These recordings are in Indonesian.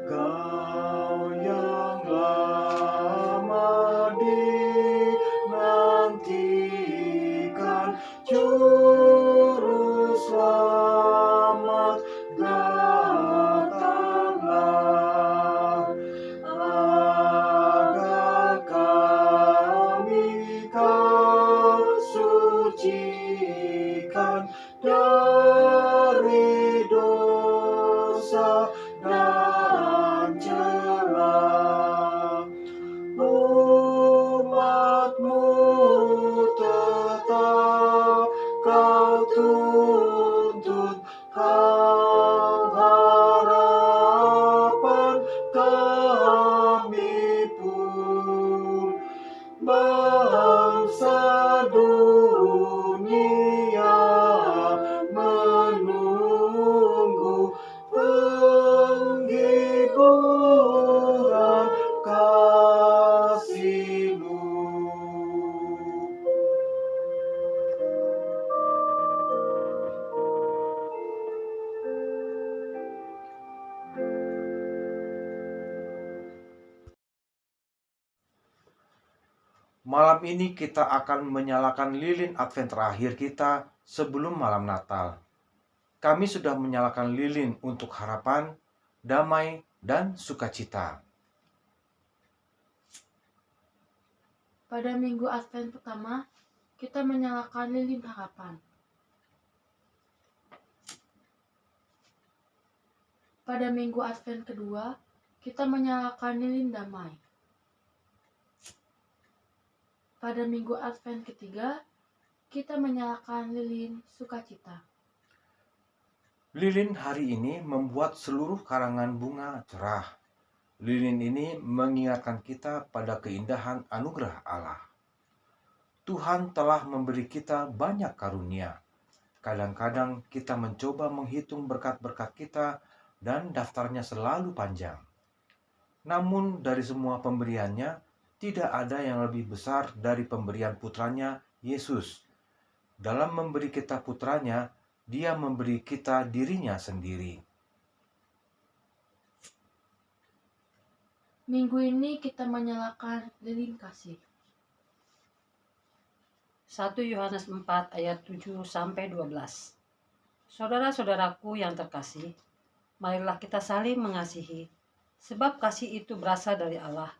Kau yang lama dinantikan, Juru Selamat datanglah, agar kami Kau sucikan dari dosa dan cela. Umat-Mu tetap Kau tuntut, Kau harapan kami pun. Bangsa dunia menunggu penghiburan kasih-Mu. Malam ini kita akan menyalakan lilin Advent terakhir kita sebelum malam Natal. Kami sudah menyalakan lilin untuk harapan, damai, dan sukacita. Pada minggu Advent pertama, kita menyalakan lilin harapan. Pada minggu Advent kedua, kita menyalakan lilin damai. Pada minggu Advent ketiga, kita menyalakan lilin sukacita. Lilin hari ini membuat seluruh karangan bunga cerah. Lilin ini mengingatkan kita pada keindahan anugerah Allah. Tuhan telah memberi kita banyak karunia. Kadang-kadang kita mencoba menghitung berkat-berkat kita dan daftarnya selalu panjang. Namun dari semua pemberiannya, tidak ada yang lebih besar dari pemberian putranya, Yesus. Dalam memberi kita putranya, Dia memberi kita dirinya sendiri. Minggu ini kita menyalakan lilin kasih. 1 Yohanes 4 ayat 7-12. Saudara-saudaraku yang terkasih, marilah kita saling mengasihi, sebab kasih itu berasal dari Allah.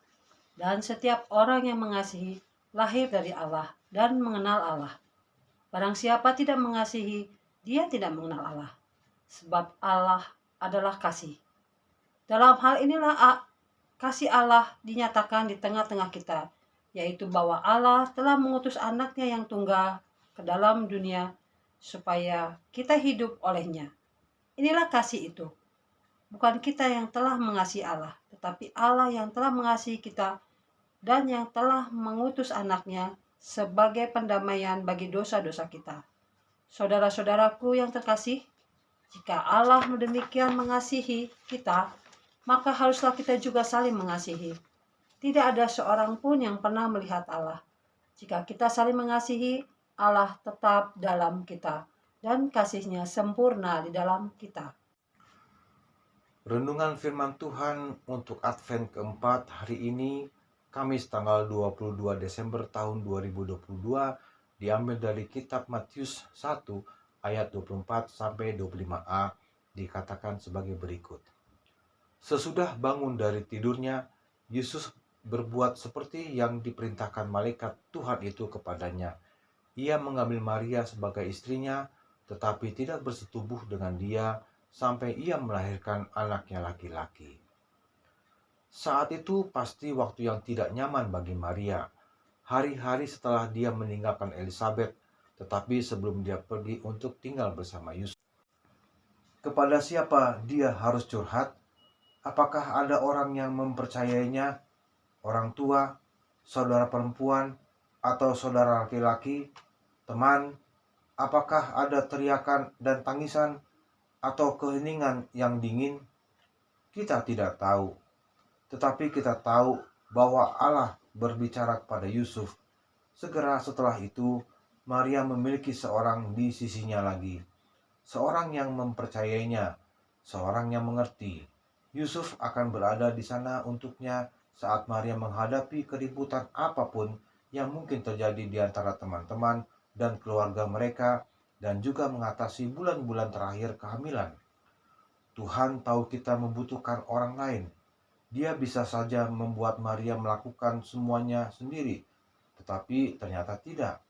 Dan setiap orang yang mengasihi lahir dari Allah dan mengenal Allah. Barang siapa tidak mengasihi, dia tidak mengenal Allah, sebab Allah adalah kasih. Dalam hal inilah kasih Allah dinyatakan di tengah-tengah kita, yaitu bahwa Allah telah mengutus anaknya yang tunggal ke dalam dunia supaya kita hidup olehnya. Inilah kasih itu. Bukan kita yang telah mengasihi Allah, tetapi Allah yang telah mengasihi kita dan yang telah mengutus anaknya sebagai pendamaian bagi dosa-dosa kita. Saudara-saudaraku yang terkasih, jika Allah demikian mengasihi kita, maka haruslah kita juga saling mengasihi. Tidak ada seorang pun yang pernah melihat Allah. Jika kita saling mengasihi, Allah tetap dalam kita dan kasih-Nya sempurna di dalam kita. Renungan firman Tuhan untuk Advent keempat hari ini, Kamis tanggal 22 Desember tahun 2022, diambil dari kitab Matius 1 ayat 24-25a, dikatakan sebagai berikut. Sesudah bangun dari tidurnya, Yesus berbuat seperti yang diperintahkan malaikat Tuhan itu kepadanya. Ia mengambil Maria sebagai istrinya, tetapi tidak bersetubuh dengan dia sampai ia melahirkan anaknya laki-laki. Saat itu pasti waktu yang tidak nyaman bagi Maria. Hari-hari setelah dia meninggalkan Elizabeth, tetapi sebelum dia pergi untuk tinggal bersama Yusuf. Kepada siapa dia harus curhat? Apakah ada orang yang mempercayainya? Orang tua, saudara perempuan, atau saudara laki-laki, teman? Apakah ada teriakan dan tangisan, atau keheningan yang dingin? Kita tidak tahu. Tetapi kita tahu bahwa Allah berbicara kepada Yusuf. Segera setelah itu, Maria memiliki seorang di sisinya lagi. Seorang yang mempercayainya, seorang yang mengerti, Yusuf akan berada di sana untuknya saat Maria menghadapi keributan apapun yang mungkin terjadi di antara teman-teman dan keluarga mereka, dan juga mengatasi bulan-bulan terakhir kehamilan. Tuhan tahu kita membutuhkan orang lain. Dia bisa saja membuat Maria melakukan semuanya sendiri, tetapi ternyata tidak.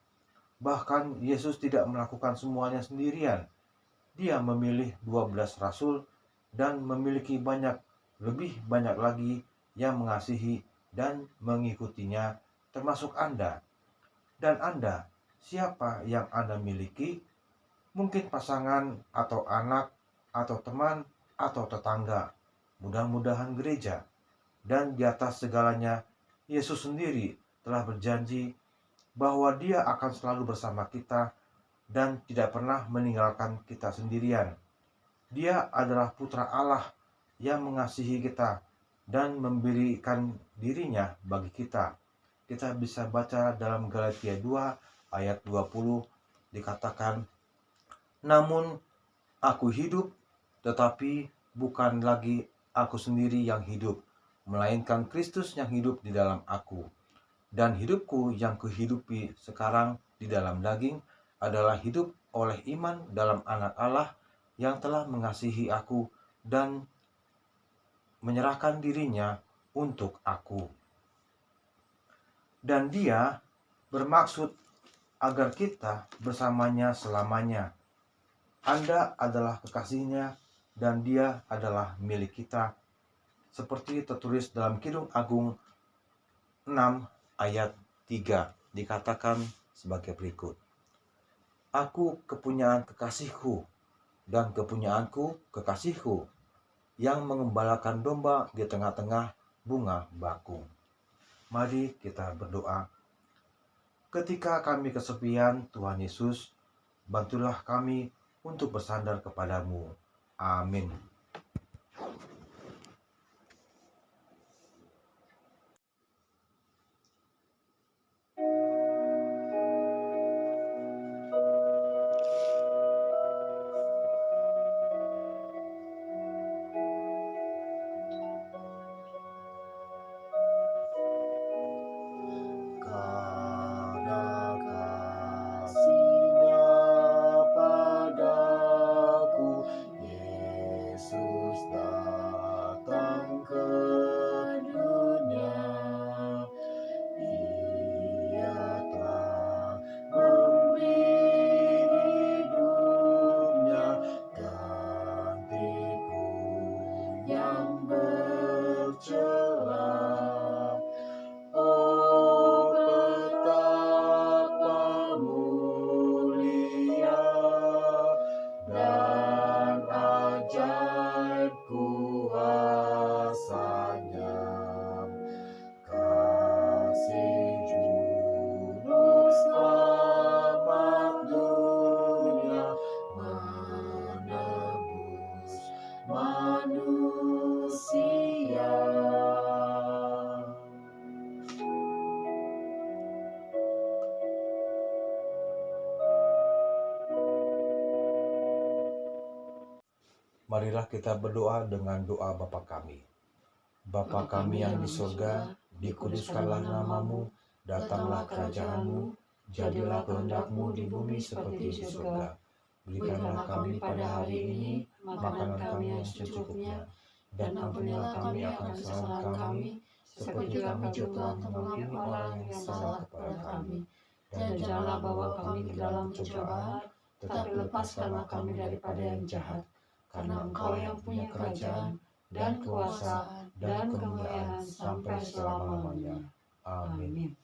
Bahkan Yesus tidak melakukan semuanya sendirian. Dia memilih 12 rasul dan memiliki lebih banyak lagi yang mengasihi dan mengikutinya, termasuk Anda. Dan Anda, siapa yang Anda miliki? Mungkin pasangan atau anak atau teman atau tetangga. Mudah-mudahan gereja. Dan di atas segalanya, Yesus sendiri telah berjanji bahwa Dia akan selalu bersama kita dan tidak pernah meninggalkan kita sendirian. Dia adalah Putra Allah yang mengasihi kita dan memberikan dirinya bagi kita. Kita bisa baca dalam Galatia 2 ayat 20, dikatakan, "Namun aku hidup, tetapi bukan lagi aku sendiri yang hidup, melainkan Kristus yang hidup di dalam aku. Dan hidupku yang kuhidupi sekarang di dalam daging adalah hidup oleh iman dalam Anak Allah yang telah mengasihi aku dan menyerahkan dirinya untuk aku. Dan Dia bermaksud agar kita bersamanya selamanya. Anda adalah kekasihnya dan Dia adalah milik kita." Seperti tertulis dalam Kidung Agung 6 ayat 3, dikatakan sebagai berikut. "Aku kepunyaan kekasihku, dan kepunyaanku kekasihku, yang mengembalakan domba di tengah-tengah bunga bakung." Mari kita berdoa. Ketika kami kesepian, Tuhan Yesus, bantulah kami untuk bersandar kepadamu. Amin. Karena kasih-Nya padaku, Yesus datang ke dunia. Dia telah memberi hidupnya gantiku yang bercela. Oh, betapa mulia dan ajaib kuasa-Nya. Kasih Juru Selamat dunia menebus manusia. Marilah kita berdoa dengan doa Bapa kami. Bapa kami yang di surga, dikuduskanlah namamu, datanglah kerajaan-Mu, jadilah kehendak-Mu di bumi seperti di surga. Berikanlah kami pada hari ini makanan kami yang secukupnya, dan ampunilah kami akan kesalahan kami, seperti kami juga mengampuni orang yang salah kepada kami. Dan janganlah bawa kami ke dalam pencobaan, tetapi lepaskanlah kami daripada yang jahat. Karena Engkau yang punya kerajaan, dan kuasa, dan kemuliaan sampai selama-lamanya. Amin.